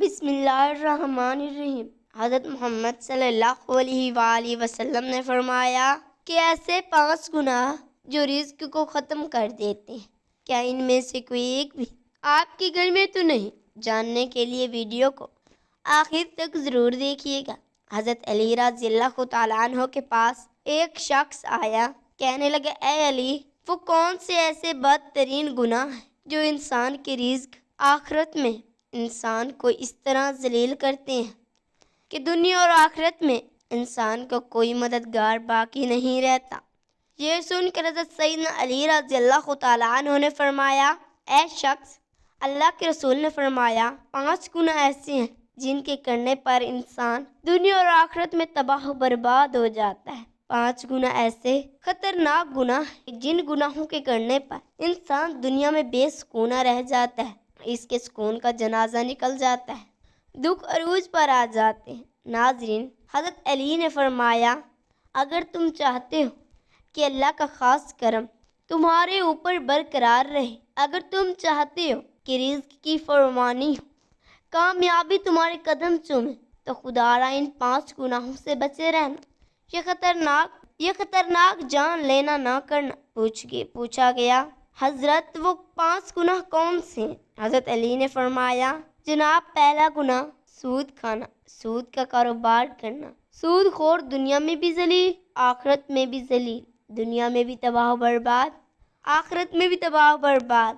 بسم اللہ الرحمن الرحیم۔ حضرت محمد صلی اللہ علیہ وآلہ وسلم نے فرمایا کہ ایسے 5 گناہ جو رزق کو ختم کر دیتے ہیں، کیا ان میں سے کوئی ایک بھی آپ کے گھر میں تو نہیں؟ جاننے کے لیے ویڈیو کو آخر تک ضرور دیکھیے گا۔ حضرت علی رضی اللہ تعالیٰ عنہ کے پاس ایک شخص آیا، کہنے لگا اے علی، وہ کون سے ایسے بدترین گناہ ہیں جو انسان کے رزق آخرت میں انسان کو اس طرح ذلیل کرتے ہیں کہ دنیا اور آخرت میں انسان کو کوئی مددگار باقی نہیں رہتا؟ یہ سن کر حضرت سیدنا علی رضی اللہ تعالیٰ عنہ نے فرمایا اے شخص، اللہ کے رسول نے فرمایا 5 گناہ ایسے ہیں جن کے کرنے پر انسان دنیا اور آخرت میں تباہ و برباد ہو جاتا ہے۔ 5 گناہ ایسے خطرناک گناہ ہیں جن گناہوں کے کرنے پر انسان دنیا میں بے سکونہ رہ جاتا ہے، اس کے سکون کا جنازہ نکل جاتا ہے، دکھ عروج پر آ جاتے ہیں۔ ناظرین، حضرت علی نے فرمایا اگر تم چاہتے ہو کہ اللہ کا خاص کرم تمہارے اوپر برقرار رہے، اگر تم چاہتے ہو کہ رزق کی فراوانی ہو، کامیابی تمہارے قدم چومے، تو خدارا ان 5 گناہوں سے بچے رہنا۔ یہ خطرناک جان لینا نہ کرنا۔ پوچھا گیا حضرت وہ 5 گناہ کون سے ہیں؟ حضرت علی نے فرمایا جناب، پہلا گناہ سود کھانا، سود کا کاروبار کرنا۔ سود خور دنیا میں بھی ذلیل، آخرت میں بھی ذلیل، دنیا میں بھی تباہ و برباد، آخرت میں بھی تباہ و برباد۔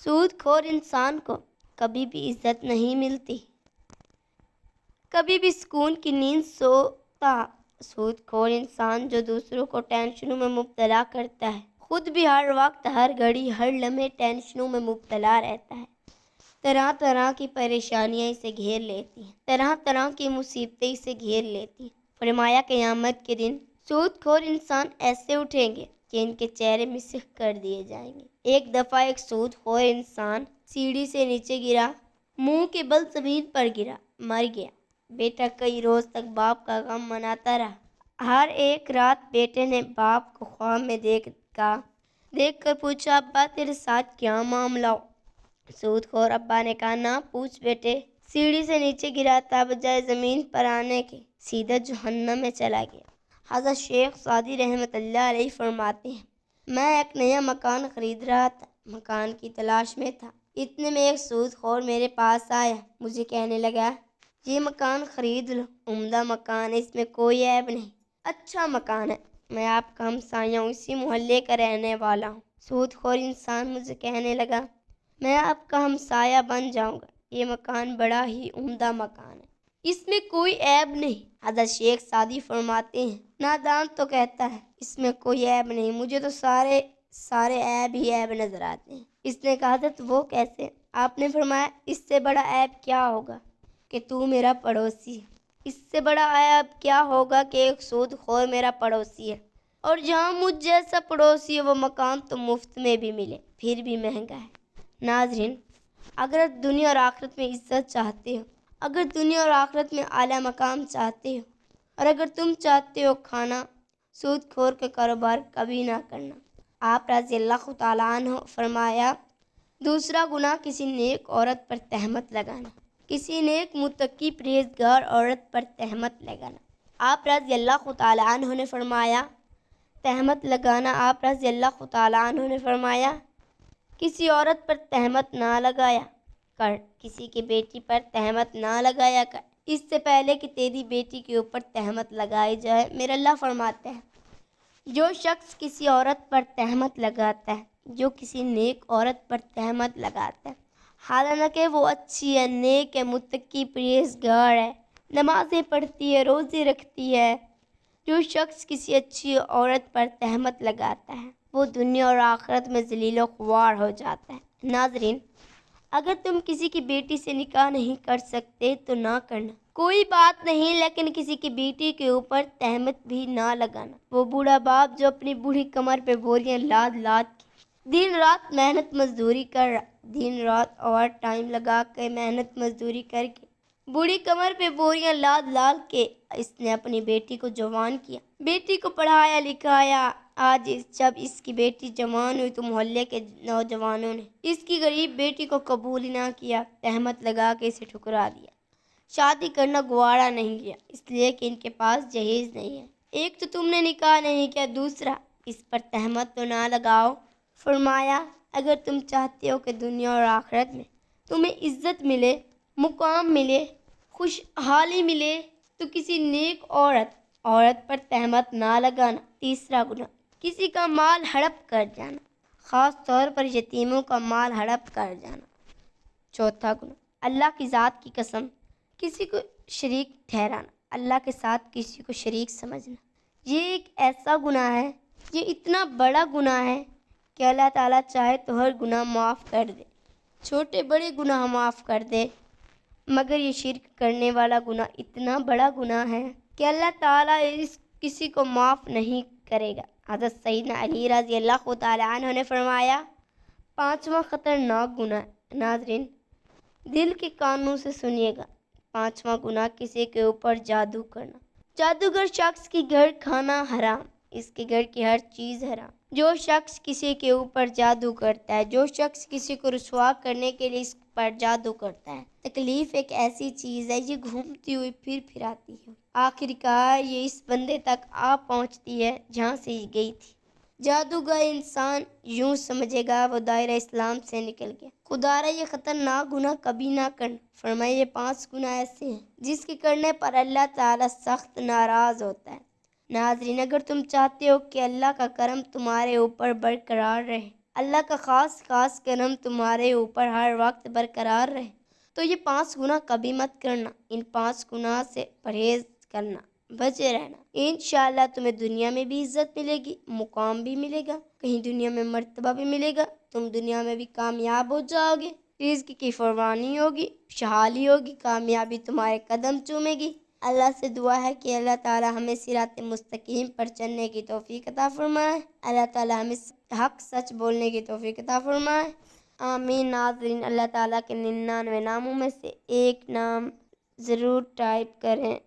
سود خور انسان کو کبھی بھی عزت نہیں ملتی، کبھی بھی سکون کی نیند سوتا۔ سود خور انسان جو دوسروں کو ٹینشنوں میں مبتلا کرتا ہے، خود بھی ہر وقت ہر گھڑی ہر لمحے ٹینشنوں میں مبتلا رہتا ہے۔ طرح طرح کی پریشانیاں اسے گھیر لیتی ہیں، طرح طرح کی مصیبتیں اسے گھیر لیتی ہیں۔ فرمایا قیامت کے دن سود خور انسان ایسے اٹھیں گے کہ ان کے چہرے مسخ کر دیے جائیں گے۔ ایک دفعہ ایک سود خور انسان سیڑھی سے نیچے گرا، منہ کے بل زمین پر گرا، مر گیا۔ بیٹا کئی روز تک باپ کا غم مناتا رہا۔ ہر ایک رات بیٹے نے باپ کو خواب میں دیکھ کر پوچھا ابا تیرے ساتھ کیا معاملہ ہو؟ سود خور ابا نے کہا نہ پوچھ بیٹے، سیڑھی سے نیچے گرا تھا، بجائے زمین پر آنے کے سیدھا جہنم میں چلا گیا۔ حضرت شیخ سعدی رحمۃ اللہ علیہ فرماتے ہیں میں ایک نیا مکان خرید رہا تھا، مکان کی تلاش میں تھا، اتنے میں ایک سود خور میرے پاس آیا، مجھے کہنے لگا یہ مکان خرید لو، عمدہ مکان ہے، اس میں کوئی عیب نہیں، اچھا مکان ہے، میں آپ کا ہمسایہ ہوں، اسی محلے کا رہنے والا ہوں۔ سود خور انسان مجھے کہنے لگا میں آپ کا ہمسایہ بن جاؤں گا، یہ مکان بڑا ہی عمدہ مکان ہے، اس میں کوئی عیب نہیں۔ حضرت شیخ سعدی فرماتے ہیں نادان تو کہتا ہے اس میں کوئی عیب نہیں، مجھے تو سارے عیب ہی عیب نظر آتے ہیں۔ اس نے کہا حضرت وہ کیسے؟ آپ نے فرمایا اس سے بڑا عیب کیا ہوگا کہ تو میرا پڑوسی ہے، اس سے بڑا عیب کیا ہوگا کہ ایک سود خور میرا پڑوسی ہے، اور جہاں مجھ جیسا پڑوسی ہے وہ مکان تو مفت میں بھی ملے پھر بھی مہنگا ہے۔ ناظرین، اگر دنیا اور آخرت میں عزت چاہتے ہو، اگر دنیا اور آخرت میں اعلیٰ مقام چاہتے ہو، اور اگر تم چاہتے ہو کھانا، سود خور کا کاروبار کبھی نہ کرنا۔ آپ رضی اللہ تعالیٰ عنہ فرمایا دوسرا گناہ کسی نیک عورت پر تہمت لگانا، کسی نیک متقی پرہیزگار عورت پر تہمت لگانا۔ آپ رضی اللہ تعالیٰ عنہ نے فرمایا تہمت لگانا، آپ رضی اللہ تعالیٰ عنہ نے فرمایا کسی عورت پر تہمت نہ لگایا کر، کسی کی بیٹی پر تہمت نہ لگایا کر، اس سے پہلے کہ تیری بیٹی کے اوپر تہمت لگائی جائے۔ میرا اللہ فرماتا ہے جو شخص کسی عورت پر تہمت لگاتا ہے، جو کسی نیک عورت پر تہمت لگاتا ہے، حالانکہ وہ اچھی ہے، نیک ہے، متقی پرہیزگار ہے، نمازیں پڑھتی ہے، روزے رکھتی ہے، جو شخص کسی اچھی عورت پر تہمت لگاتا ہے وہ دنیا اور آخرت میں ذلیل و خوار ہو جاتا ہے۔ ناظرین، اگر تم کسی کی بیٹی سے نکاح نہیں کر سکتے تو نہ کرنا، کوئی بات نہیں، لیکن کسی کی بیٹی کے اوپر تہمت بھی نہ لگانا۔ وہ بوڑھا باپ جو اپنی بوڑھی کمر پہ بوریاں لاد کے دن رات محنت مزدوری کر رہا، دن رات اوور ٹائم لگا کے محنت مزدوری کر کے بوڑھی کمر پہ بوریاں لاد کے اس نے اپنی بیٹی کو جوان کیا، بیٹی کو پڑھایا لکھایا۔ آج جب اس کی بیٹی جوان ہوئی تو محلے کے نوجوانوں نے اس کی غریب بیٹی کو قبول ہی نہ کیا، تہمت لگا کے اسے ٹھکرا دیا۔ شادی کرنا گوارا نہیں کیا اس لیے کہ ان کے پاس جہیز نہیں ہے۔ ایک تو تم نے نکاح نہیں کیا، دوسرا اس پر تہمت تو نہ لگاؤ۔ فرمایا اگر تم چاہتے ہو کہ دنیا اور آخرت میں تمہیں عزت ملے، مقام ملے، خوشحالی ملے تو کسی نیک عورت پر تہمت نہ لگانا۔ تیسرا گناہ کسی کا مال ہڑپ کر جانا، خاص طور پر یتیموں کا مال ہڑپ کر جانا۔ چوتھا گناہ اللہ کی ذات کی قسم کسی کو شریک ٹھہرانا، اللہ کے ساتھ کسی کو شریک سمجھنا۔ یہ ایک ایسا گناہ ہے، یہ اتنا بڑا گناہ ہے کہ اللہ تعالیٰ چاہے تو ہر گناہ معاف کر دے، چھوٹے بڑے گناہ معاف کر دے، مگر یہ شرک کرنے والا گناہ اتنا بڑا گناہ ہے کہ اللہ تعالیٰ اس کسی کو معاف نہیں کرے گا۔ حضرت سیدنا علی رضی اللہ تعالیٰ عنہ نے فرمایا 5واں خطرناک گناہ، ناظرین دل کے کانوں سے سنیے گا، 5واں گناہ کسی کے اوپر جادو کرنا۔ جادوگر شخص کی گھر کھانا حرام، اس کے گھر کی ہر چیز حرام۔ جو شخص کسی کے اوپر جادو کرتا ہے، جو شخص کسی کو رسوا کرنے کے لیے اس پر جادو کرتا ہے، تکلیف ایک ایسی چیز ہے، یہ گھومتی ہوئی پھر آتی ہے، آخر کار یہ اس بندے تک آ پہنچتی ہے جہاں سے یہ گئی تھی۔ جادوگر انسان یوں سمجھے گا وہ دائرہ اسلام سے نکل گیا۔ خدا را یہ خطرناک گناہ کبھی نہ کرنا۔ فرمایا یہ 5 گناہ ایسے ہیں جس کے کرنے پر اللہ تعالیٰ سخت ناراض ہوتا ہے۔ ناظرین اگر تم چاہتے ہو کہ اللہ کا کرم تمہارے اوپر برقرار رہے، اللہ کا خاص کرم تمہارے اوپر ہر وقت برقرار رہے، تو یہ 5 گناہ کبھی مت کرنا۔ ان 5 گناہ سے پرہیز کرنا، بچے رہنا۔ انشاءاللہ تمہیں دنیا میں بھی عزت ملے گی، مقام بھی ملے گا، کہیں دنیا میں مرتبہ بھی ملے گا، تم دنیا میں بھی کامیاب ہو جاؤ گے، رزق کی فراوانی ہوگی، خوشحالی ہوگی، کامیابی تمہارے قدم چومے گی۔ اللہ سے دعا ہے کہ اللہ تعالی ہمیں صراط مستقیم پر چلنے کی توفیق عطا فرمائے، اللہ تعالی ہمیں حق سچ بولنے کی توفیق عطا فرمائے، آمین۔ ناظرین اللہ تعالیٰ کے 99 ناموں میں سے ایک نام ضرور ٹائپ کریں۔